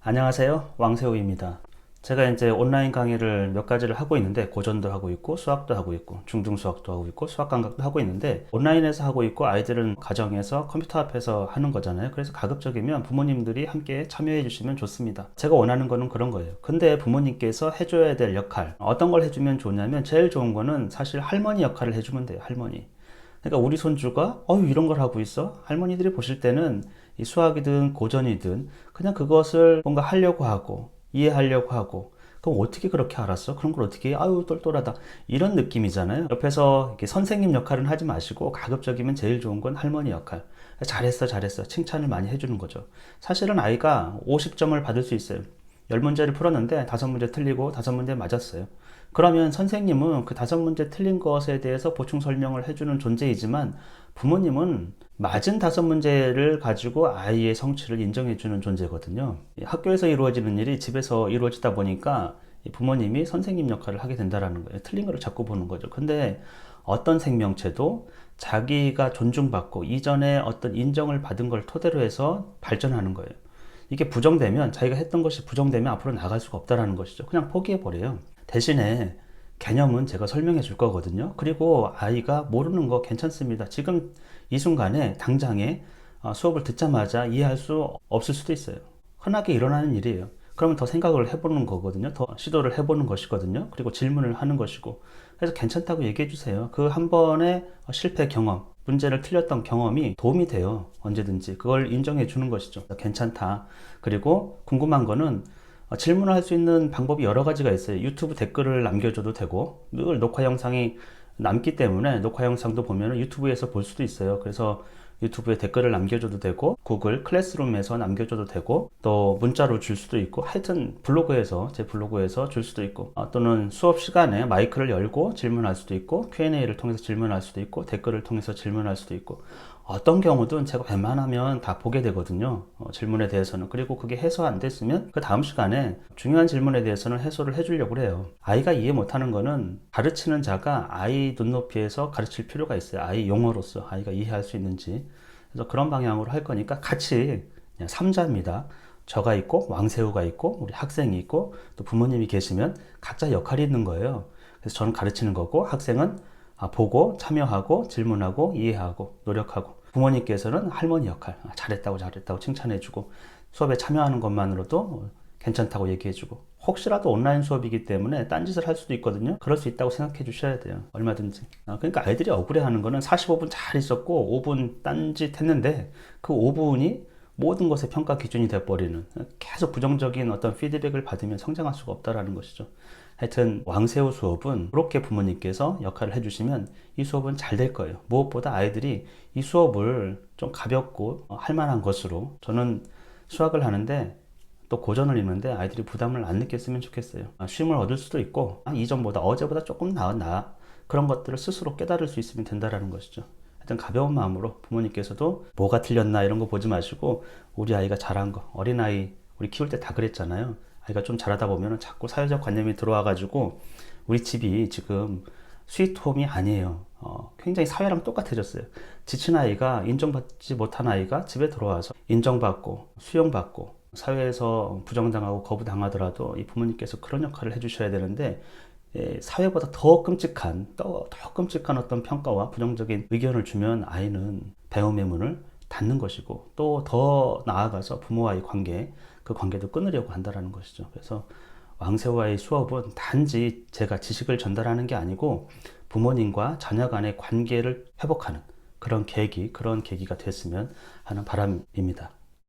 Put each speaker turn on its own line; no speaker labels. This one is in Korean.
안녕하세요. 왕세호입니다. 제가 이제 온라인 강의를 몇 가지를 하고 있는데 고전도 하고 있고 수학도 하고 있고 중등 수학도 하고 있고 수학 감각도 하고 있는데 온라인에서 하고 있고 아이들은 가정에서 컴퓨터 앞에서 하는 거잖아요. 그래서 가급적이면 부모님들이 함께 참여해 주시면 좋습니다. 제가 원하는 거는 그런 거예요. 근데 부모님께서 해줘야 될 역할 어떤 걸 해주면 좋냐면 제일 좋은 거는 사실 할머니 역할을 해주면 돼요. 할머니. 그러니까 우리 손주가 이런 걸 하고 있어? 할머니들이 보실 때는 이 수학이든 고전이든 그냥 그것을 뭔가 하려고 하고 이해하려고 하고 그럼 어떻게 그렇게 알았어? 그런 걸 어떻게 해? 아유 똘똘하다 이런 느낌이잖아요. 옆에서 이렇게 선생님 역할은 하지 마시고 가급적이면 제일 좋은 건 할머니 역할. 잘했어 잘했어 칭찬을 많이 해주는 거죠. 사실은 아이가 50점을 받을 수 있어요. 10문제를 풀었는데 5문제 틀리고 5문제 맞았어요. 그러면 선생님은 그 5문제 틀린 것에 대해서 보충 설명을 해주는 존재이지만 부모님은 맞은 5문제를 가지고 아이의 성취를 인정해주는 존재거든요. 학교에서 이루어지는 일이 집에서 이루어지다 보니까 부모님이 선생님 역할을 하게 된다는 거예요. 틀린 거를 자꾸 보는 거죠. 근데 어떤 생명체도 자기가 존중받고 이전에 어떤 인정을 받은 걸 토대로 해서 발전하는 거예요. 이게 부정되면 자기가 했던 것이 부정되면 앞으로 나갈 수가 없다는 것이죠. 그냥 포기해 버려요. 대신에 개념은 제가 설명해 줄 거거든요. 그리고 아이가 모르는 거 괜찮습니다. 지금 이 순간에 당장에 수업을 듣자마자 이해할 수 없을 수도 있어요. 흔하게 일어나는 일이에요. 그러면 더 생각을 해보는 거거든요. 더 시도를 해보는 것이거든요. 그리고 질문을 하는 것이고. 그래서 괜찮다고 얘기해 주세요. 그 한 번의 실패 경험, 문제를 틀렸던 경험이 도움이 돼요. 언제든지. 그걸 인정해 주는 것이죠. 괜찮다. 그리고 궁금한 거는 질문을 할 수 있는 방법이 여러 가지가 있어요. 유튜브 댓글을 남겨줘도 되고, 늘 녹화 영상이 남기 때문에 녹화 영상도 보면 유튜브에서 볼 수도 있어요. 그래서 유튜브에 댓글을 남겨줘도 되고, 구글 클래스룸에서 남겨줘도 되고, 또 문자로 줄 수도 있고, 하여튼 블로그에서, 제 블로그에서 줄 수도 있고, 또는 수업 시간에 마이크를 열고 질문할 수도 있고, Q&A를 통해서 질문할 수도 있고, 댓글을 통해서 질문할 수도 있고, 어떤 경우든 제가 웬만하면 다 보게 되거든요. 질문에 대해서는. 그리고 그게 해소 안 됐으면 그 다음 시간에 중요한 질문에 대해서는 해소를 해주려고 해요. 아이가 이해 못하는 거는 가르치는 자가 아이 눈높이에서 가르칠 필요가 있어요. 아이 용어로서 아이가 이해할 수 있는지. 그래서 그런 방향으로 할 거니까 같이 그냥 3자입니다. 저가 있고 왕새우가 있고 우리 학생이 있고 또 부모님이 계시면 각자 역할이 있는 거예요. 그래서 저는 가르치는 거고 학생은 보고 참여하고 질문하고 이해하고 노력하고 부모님께서는 할머니 역할 잘했다고 잘했다고 칭찬해주고 수업에 참여하는 것만으로도 괜찮다고 얘기해주고 혹시라도 온라인 수업이기 때문에 딴짓을 할 수도 있거든요. 그럴 수 있다고 생각해 주셔야 돼요. 얼마든지. 그러니까 아이들이 억울해하는 거는 45분 잘 있었고 5분 딴짓 했는데 그 5분이 모든 것의 평가 기준이 돼버리는 계속 부정적인 어떤 피드백을 받으면 성장할 수가 없다는 것이죠. 하여튼 왕새우 수업은 그렇게 부모님께서 역할을 해주시면 이 수업은 잘 될 거예요. 무엇보다 아이들이 이 수업을 좀 가볍고 할 만한 것으로 저는 수학을 하는데 또 고전을 읽는데 아이들이 부담을 안 느꼈으면 좋겠어요. 쉼을 얻을 수도 있고 이전보다 어제보다 조금 나은 그런 것들을 스스로 깨달을 수 있으면 된다는 것이죠. 하여튼 가벼운 마음으로 부모님께서도 뭐가 틀렸나 이런 거 보지 마시고 우리 아이가 잘한 거 어린아이 우리 키울 때 다 그랬잖아요. 아이가 좀 잘하다 보면 자꾸 사회적 관념이 들어와 가지고 우리 집이 지금 스위트홈이 아니에요. 굉장히 사회랑 똑같아졌어요. 지친 아이가 인정받지 못한 아이가 집에 들어와서 인정받고 수용받고 사회에서 부정당하고 거부당하더라도 이 부모님께서 그런 역할을 해주셔야 되는데 사회보다 더 끔찍한 어떤 평가와 부정적인 의견을 주면 아이는 배움의 문을 닫는 것이고 또 더 나아가서 부모와의 관계 그 관계도 끊으려고 한다는 것이죠. 그래서 왕새와의 수업은 단지 제가 지식을 전달하는 게 아니고 부모님과 자녀 간의 관계를 회복하는 그런 계기가 됐으면 하는 바람입니다.